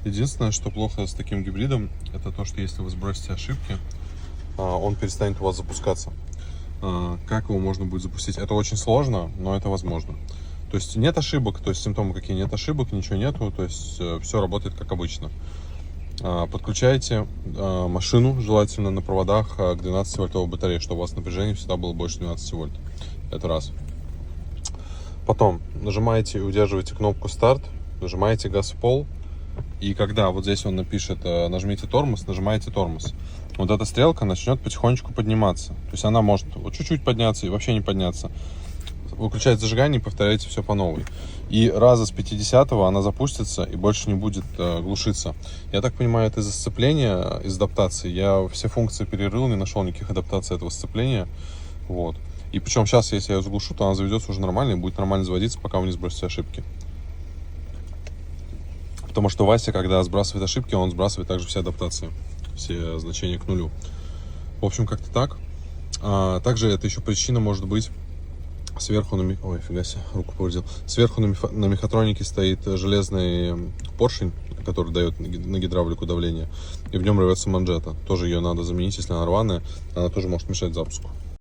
Единственное, что плохо с таким гибридом, это то, что если вы сбросите ошибки, он перестанет у вас запускаться. Как его можно будет запустить? Это очень сложно, но это возможно. То есть нет ошибок, то есть симптомы какие, нет ошибок, ничего нету, то есть все работает как обычно. Подключайте машину, желательно на проводах к 12-вольтовой батарее, чтобы у вас напряжение всегда было больше 12 вольт. Это раз. Потом нажимаете и удерживаете кнопку старт, нажимаете газ в пол. И когда вот здесь он напишет нажмите тормоз, нажимаете тормоз. Вот эта стрелка начнет потихонечку подниматься. То есть она может вот чуть-чуть подняться и вообще не подняться. Выключайте зажигание и повторяйте все по новой. И раза с 50-го она запустится и больше не будет глушиться. Я так понимаю, это из-за сцепления, из адаптации. Я все функции перерыл, не нашел никаких адаптаций этого сцепления. Вот. И причем сейчас, если я ее заглушу, то она заведется уже нормально и будет нормально заводиться, пока вы не сбросите ошибки. Потому что Вася, когда сбрасывает ошибки, он сбрасывает также все адаптации, все значения к нулю. В общем, как-то так. Также это еще причина может быть сверху на... Ой, фига себе, руку повредил. Сверху на мехатронике стоит железный поршень, который дает на гидравлику давление, и в нем рвется манжета. Тоже ее надо заменить, если она рваная, она тоже может мешать запуску.